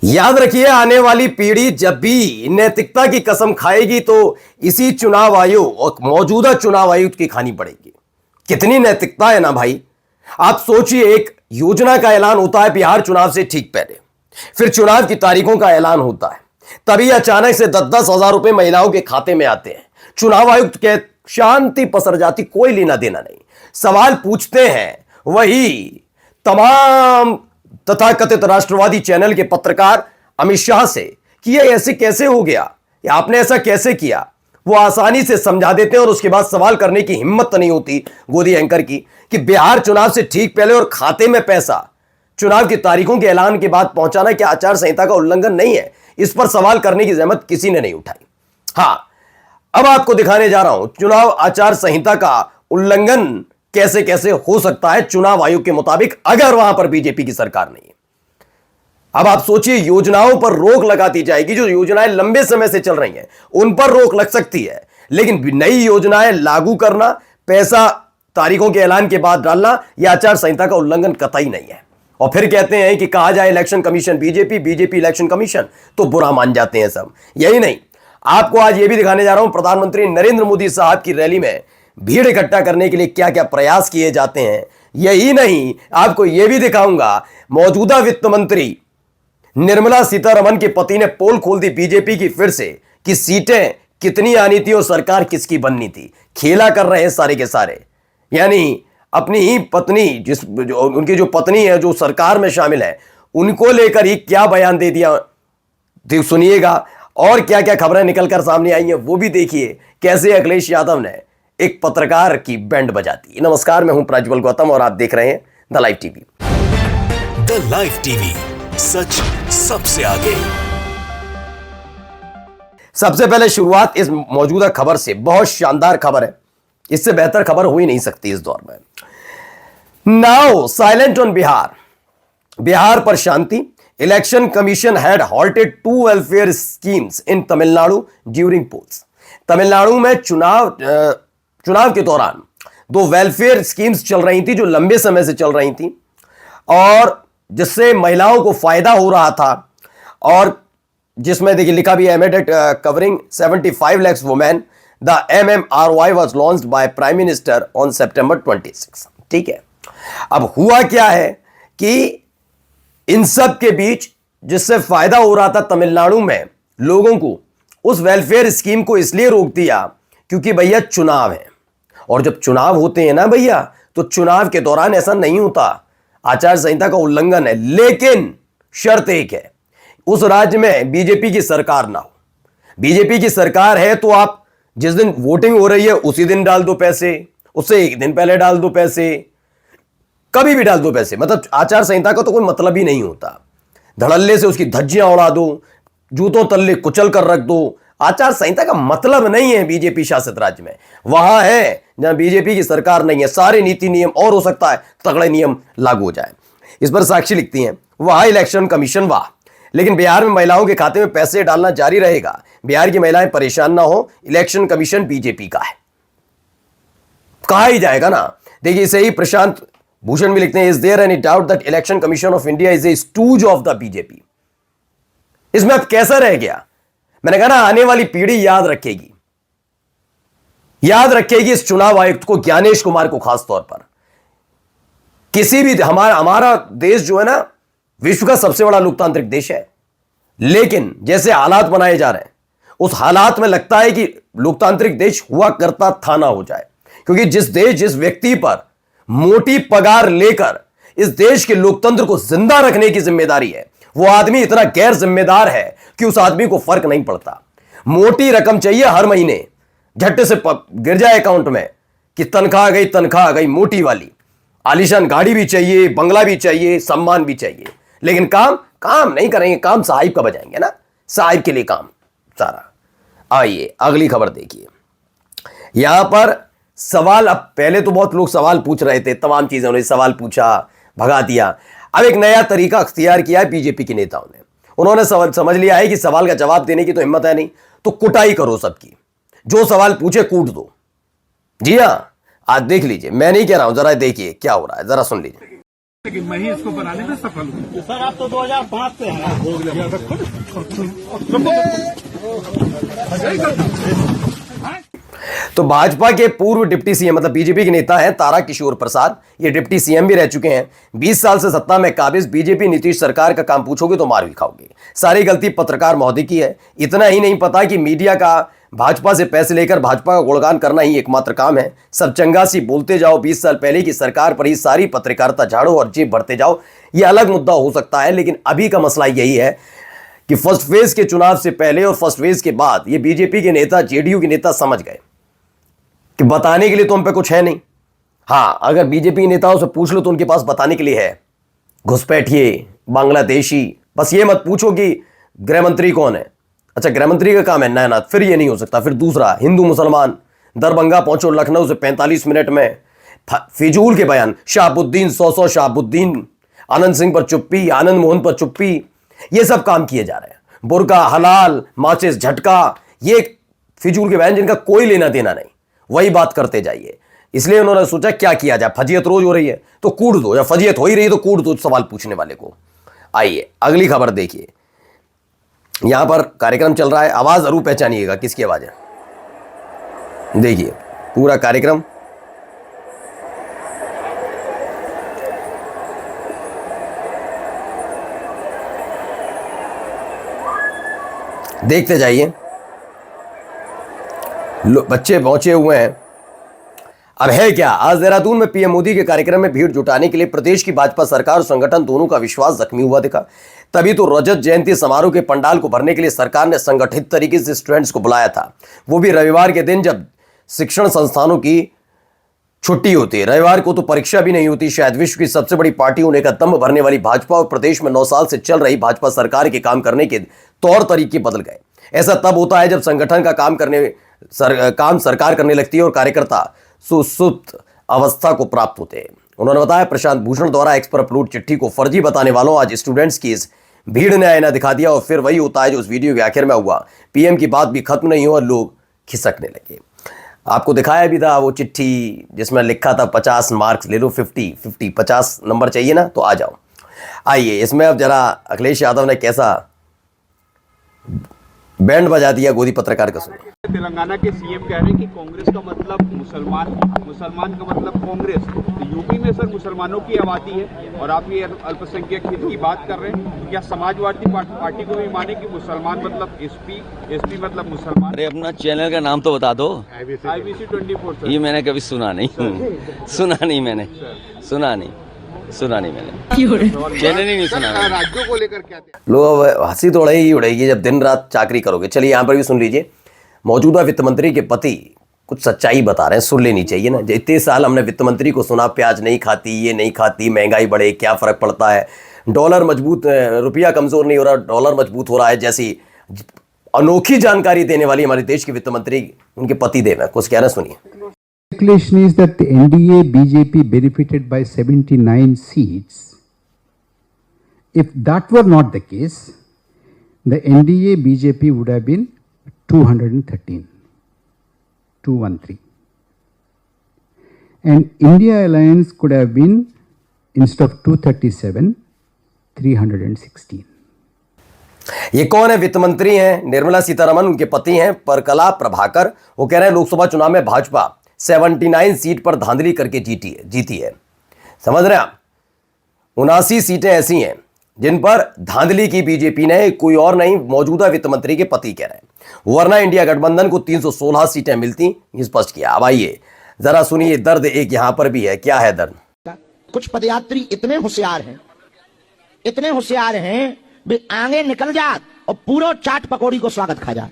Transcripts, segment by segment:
याद रखिए, आने वाली पीढ़ी जब भी नैतिकता की कसम खाएगी तो इसी चुनाव आयोग और मौजूदा चुनाव आयुक्त की खानी पड़ेगी। कितनी नैतिकता है ना भाई। आप सोचिए, एक योजना का ऐलान होता है बिहार चुनाव से ठीक पहले, फिर चुनाव की तारीखों का ऐलान होता है, तभी अचानक से 10-10 हजार रुपए महिलाओं के खाते में आते हैं। चुनाव आयुक्त के शांति पसर जाती, कोई लेना देना नहीं। सवाल पूछते हैं वही तमाम तथाकथित राष्ट्रवादी चैनल के पत्रकार अमित शाह से कि यह ऐसे कैसे हो गया, या आपने ऐसा कैसे किया। वो आसानी से समझा देते हैं और उसके बाद सवाल करने की हिम्मत नहीं होती गोदी एंकर की कि बिहार चुनाव से ठीक पहले और खाते में पैसा चुनाव की तारीखों के ऐलान के बाद पहुंचाना क्या आचार संहिता का उल्लंघन नहीं है। इस पर सवाल करने की जहमत किसी ने नहीं उठाई। हां, अब आपको दिखाने जा रहा हूं चुनाव आचार संहिता का उल्लंघन कैसे कैसे हो सकता है चुनाव आयोग के मुताबिक, अगर वहां पर बीजेपी की सरकार नहीं है। अब आप सोचिए, योजनाओं पर रोक लगाती जाएगी, जो योजनाएं लंबे समय से चल रही हैं उन पर रोक लग सकती है, लेकिन नई योजनाएं लागू करना, पैसा तारीखों के ऐलान के बाद डालना, यह आचार संहिता का उल्लंघन कतई नहीं है। और फिर कहते हैं कि कहा जाए election commission BJP election commission, तो बुरा मान जाते हैं सब। यही नहीं, आपको आज यह भी दिखाने जा रहा हूं प्रधानमंत्री नरेंद्र मोदी साहब की रैली में भीड़ इकट्ठा करने के लिए क्या क्या प्रयास किए जाते हैं। यही नहीं, आपको यह भी दिखाऊंगा मौजूदा वित्त मंत्री निर्मला सीतारमण के पति ने पोल खोल दी बीजेपी की फिर से कि सीटें कितनी आनी थी और सरकार किसकी बननी थी। खेला कर रहे हैं सारे के सारे, यानी अपनी ही पत्नी, उनकी जो पत्नी है जो सरकार में शामिल है, उनको लेकर ही क्या बयान दे दिया, सुनिएगा। और क्या क्या खबरें निकलकर सामने आई हैं वो भी देखिए, कैसे अखिलेश यादव ने एक पत्रकार की बैंड बजाती। नमस्कार, मैं हूं प्रज्वल गौतम और आप देख रहे हैं the live TV. The live TV, सच सबसे आगे। सबसे पहले शुरुआत इस मौजूदा खबर से, बहुत शानदार खबर है, इससे बेहतर खबर हो ही नहीं सकती इस दौर में। Now silent on Bihar, Bihar पर शांति। Election commission had halted 2 welfare schemes in Tamil Nadu during polls. Tamil Nadu में चुनाव के दौरान 2 वेलफेयर स्कीम्स चल रही थी जो लंबे समय से चल रही थी और जिससे महिलाओं को फायदा हो रहा था, और जिसमें देखिए लिखा भी है aimed at covering 75 lakhs women, the MMRY was launched by prime minister on September 26। ठीक है, अब हुआ क्या है कि इन सब के बीच जिससे फायदा हो रहा था तमिलनाडु में लोगों को, उस वेलफेयर स्कीम को इसलिए रोक दिया क्योंकि भैया चुनाव है, और जब चुनाव होते हैं ना भैया, तो चुनाव के दौरान ऐसा नहीं होता, आचार संहिता का उल्लंघन है। लेकिन शर्त एक है, उस राज्य में बीजेपी की सरकार ना हो। बीजेपी की सरकार है तो आप जिस दिन वोटिंग हो रही है उसी दिन डाल दो पैसे, उससे एक दिन पहले डाल दो पैसे, कभी भी डाल दो पैसे, मतलब आचार संहिता का तो कोई मतलब ही नहीं होता। धड़ल्ले से उसकी धज्जियां उड़ा दो, जूतों तल्ले कुचल कर रख दो, आचार संहिता का मतलब नहीं है बीजेपी शासित राज्य में। वहां है जहां बीजेपी की सरकार नहीं है, सारे नीति नियम और हो सकता है तगड़े नियम लागू हो जाए। इस पर साक्षी लिखती हैं, वहां इलेक्शन कमीशन वाह, लेकिन बिहार में महिलाओं के खाते में पैसे डालना जारी रहेगा। बिहार की महिलाएं परेशान ना हो, इलेक्शन कमीशन बीजेपी का है, कहा ही जाएगा ना। देखिए, इसे ही प्रशांत भूषण भी लिखते हैं, is there any doubt that election commission of India is a stooge of the BJP. इसमें अब कैसा रह गया। मैंने कहा ना, आने वाली पीढ़ी याद रखेगी इस चुनाव आयुक्त को, ज्ञानेश कुमार को खास तौर पर। किसी भी हमारा देश जो है ना, विश्व का सबसे बड़ा लोकतांत्रिक देश है, लेकिन जैसे हालात बनाए जा रहे हैं उस हालात में लगता है कि लोकतांत्रिक देश हुआ करता था ना हो जाए। क्योंकि जिस व्यक्ति पर मोटी पगार लेकर इस देश के लोकतंत्र को जिंदा रखने की जिम्मेदारी है, वो आदमी इतना गैर जिम्मेदार है कि उस आदमी को फर्क नहीं पड़ता। मोटी रकम चाहिए हर महीने, झट्टे से गिर जाए अकाउंट में कि तनख्वाह आ गई मोटी वाली, आलीशान गाड़ी भी चाहिए, बंगला भी चाहिए, सम्मान भी चाहिए, लेकिन काम नहीं करेंगे। काम साहिब का बजाएंगे ना, साहिब के लिए काम सारा। आइए अगली खबर देखिए। यहां पर सवाल, अब पहले तो बहुत लोग सवाल पूछ रहे थे, तमाम चीजें उन्होंने सवाल पूछा, भगा दिया। अब एक नया तरीका अख्तियार किया है बीजेपी के नेताओं ने। उन्होंने समझ लिया है कि सवाल का जवाब देने की तो हिम्मत है नहीं, तो कुटाई करो सबकी, जो सवाल पूछे कूट दो। जी हां, आज देख लीजिए, मैं नहीं कह रहा हूं, जरा देखिए क्या हो रहा है, जरा सुन लीजिए। लेकिन मैं ही इसको बनाने में सफल हूँ। सर आप तो 2005 से हैं। तो भाजपा के पूर्व डिप्टी सीएम मतलब बीजेपी के नेता हैं तारा किशोर प्रसाद, ये डिप्टी सीएम भी रह चुके हैं। 20 साल से सत्ता में काबिज बीजेपी नीतीश सरकार का काम पूछोगे तो मार भी खाओगे। सारी गलती पत्रकार महोदय की है। इतना ही नहीं पता कि मीडिया का भाजपा से पैसे लेकर भाजपा का गुणगान करना ही एकमात्र काम है। सब चंगासी बोलते जाओ 20 साल पहले की सरकार पर ही सारी पत्रकारिता झाड़ो और जेब भरते जाओ। यह अलग मुद्दा हो सकता है, लेकिन अभी का मसला यही है कि फर्स्ट फेज के चुनाव से पहले और फर्स्ट फेज के बाद ये बीजेपी के नेता, जेडीयू के नेता समझ गए कि बताने के लिए तो हम पे कुछ है नहीं। हां, अगर बीजेपी के नेताओं से पूछ लो तो उनके पास बताने के लिए है। घुसपैठिए, बांग्लादेशी, बस ये मत पूछो कि गृह मंत्री कौन है। अच्छा, गृह मंत्री का काम है नैनाथ, फिर ये नहीं हो सकता। फिर दूसरा, हिंदू मुसलमान, दरभंगा पहुंचो लखनऊ से 45 मिनट में, फिजूल के बयान, शहाबुद्दीन 100 शहाबुद्दीन, आनंद सिंह पर चुप्पी, आनंद मोहन पर चुप्पी, ये सब काम किए जा रहे हैं। बुर्का हलाल, माचिस झटका, ये फिजूल के बयान जिनका कोई लेना देना नहीं, वही बात करते जाइए। इसलिए उन्होंने सोचा क्या किया जाए। फजीयत रोज हो रही है तो कूट दो, या फजीयत हो ही रही है तो कूट दो सवाल पूछने वाले को। आइए अगली खबर देखिए। यहां पर कार्यक्रम चल रहा है, आवाज जरूर पहचानिएगा किसकी आवाज है। देखिए पूरा कार्यक्रम। देखते जाइए। बच्चे पहुंचे हुए हैं। अब है क्या, आज देहरादून में पीएम मोदी के कार्यक्रम में भीड़ जुटाने के लिए प्रदेश की भाजपा सरकार और संगठन दोनों का विश्वास जख्मी हुआ दिखा। तभी तो रजत जयंती समारोह के पंडाल को भरने के लिए सरकार ने संगठित तरीके से स्टूडेंट्स को बुलाया था, वो भी रविवार के दिन जब शिक्षण संस्थानों की छुट्टी होती है। रविवार को तो परीक्षा भी नहीं होती। शायद विश्व की सबसे बड़ी पार्टी होने का दम भरने वाली भाजपा और प्रदेश में 9 साल से चल रही भाजपा सरकार के काम करने के तौर तरीके बदल गए। ऐसा तब होता है जब संगठन का काम सरकार करने लगती है और कार्यकर्ता सुसुप्त अवस्था को प्राप्त होते हैं। उन्होंने बताया, प्रशांत भूषण द्वारा एक्स पर अपलोड चिट्ठी को फर्जी बताने वालों आज स्टूडेंट्स की इस भीड़ ने आईना दिखा दिया। और फिर वही होता है जो उस वीडियो के आखिर में हुआ। पीएम की बात भी खत्म नहीं हुआ और लोग खिसकने लगे। आपको दिखाया भी था वो चिट्ठी जिसमें लिखा था 50 मार्क्स ले लो, 50 नंबर चाहिए ना तो आ जाओ। आइए इसमें अब जरा अखिलेश यादव ने कैसा बैंड बजा दिया गोदी पत्रकार का सुनिए। तेलंगाना के सीएम कह रहे हैं कि कांग्रेस का मतलब मुसलमान, मुसलमान का मतलब कांग्रेस। तो यूपी में सर मुसलमानों की आबादी है और आप ये अल्पसंख्यक हित की बात कर रहे हैं। क्या समाजवादी पार्टी को भी माने कि मुसलमान मतलब एसपी, एसपी मतलब मुसलमान? अरे अपना चैनल का नाम तो बता दो। IBC 24 ये मैंने कभी सुना नहीं मैंने चैनल ही नहीं सुना। राज्यों को लेकर क्या लोग हंसी तो उड़ेगी उड़ेगी जब दिन रात चाकरी करोगे। चलिए यहाँ पर भी सुन लीजिए। मौजूदा वित्त मंत्री के पति कुछ सच्चाई बता रहे हैं, सुन लेनी चाहिए ना। इतने साल हमने वित्त मंत्री को सुना, प्याज नहीं खाती, ये नहीं खाती, महंगाई बढ़े क्या फर्क पड़ता है, डॉलर मजबूत, रुपया कमजोर नहीं हो रहा, डॉलर मजबूत हो रहा है, जैसी अनोखी जानकारी देने वाली हमारे देश के वित्त मंत्री उनके पति देव है। कुछ कहना सुनिए। Speculation is that the NDA BJP benefited by 79 seats. If that were not the case, the NDA BJP would have been 213. And India Alliance could have been, instead of 237, 316. ये कौन है? वित्त मंत्री हैं निर्मला सीतारमण, उनके पति हैं परकला प्रभाकर। वो कह रहे हैं लोकसभा चुनाव में भाजपा 79 सीट पर धांधली करके जीती है। समझ रहे हैं आप? 79 सीटें ऐसी हैं जिन पर धांधली की बीजेपी ने, कोई और नहीं, मौजूदा वित्त मंत्री के पति कह रहे हैं। वरना इंडिया गठबंधन को 316 सीटें मिलती, स्पष्ट किया। अब आइए जरा सुनिए, दर्द एक यहां पर भी है। क्या है दर्द? कुछ पदयात्री इतने होशियार हैं भी आगे निकल जात और पूरा चाट पकौड़ी को स्वागत खा जात।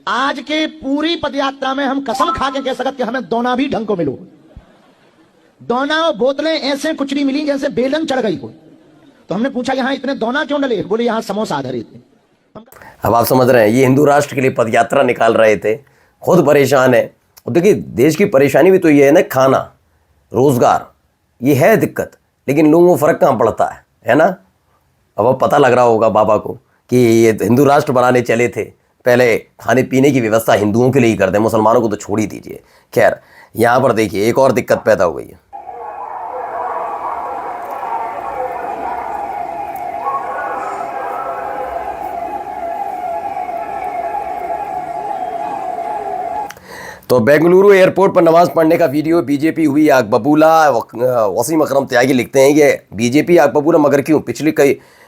आज के पूरी पदयात्रा में हम कसम खा के कह सकते कि हमें दोना भी ढंग को मिलो। दोना और बोतलें ऐसे कुछ नहीं मिली जैसे बेलन चढ़ गई कोई। तो हमने पूछा यहां इतने दोना क्यों डले? बोले यहां समोसा आधारित थे। अब आप समझ रहे हैं, ये हिंदू राष्ट्र के लिए पदयात्रा निकाल रहे थे, खुद परेशान है। देखिए देश की परेशानी भी तो ये है ना, खाना, रोजगार, ये है दिक्कत, लेकिन लोगों को फर्क कहाँ पड़ता है ना। अब पता लग रहा होगा बाबा को कि ये हिंदू राष्ट्र बनाने चले थे, पहले खाने पीने की व्यवस्था हिंदुओं के लिए ही कर दें, मुसलमानों को तो छोड़ ही दीजिए। खैर यहाँ पर देखिए एक और दिक्कत पैदा हो गई है। तो बेंगलुरु एयरपोर्ट पर नमाज पढ़ने का वीडियो, बीजेपी हुई आग बबूला। वसीम अकरम त्यागी लिखते हैं ये बीजेपी आग बबूला, मगर क्यों?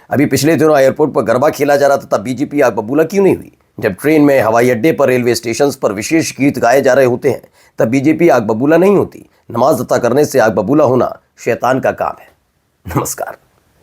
अभी पिछले दिनों एयरपोर्ट पर गरबा खेला जा रहा था, तब बीजेपी आग बबूला क्यों नहीं हुई? जब ट्रेन में, हवाई अड्डे पर, रेलवे स्टेशन पर विशेष गीत गाए जा रहे होते हैं, तब बीजेपी आग बबूला नहीं होती। नमाज अता करने से आग बबूला होना शैतान का काम है। नमस्कार।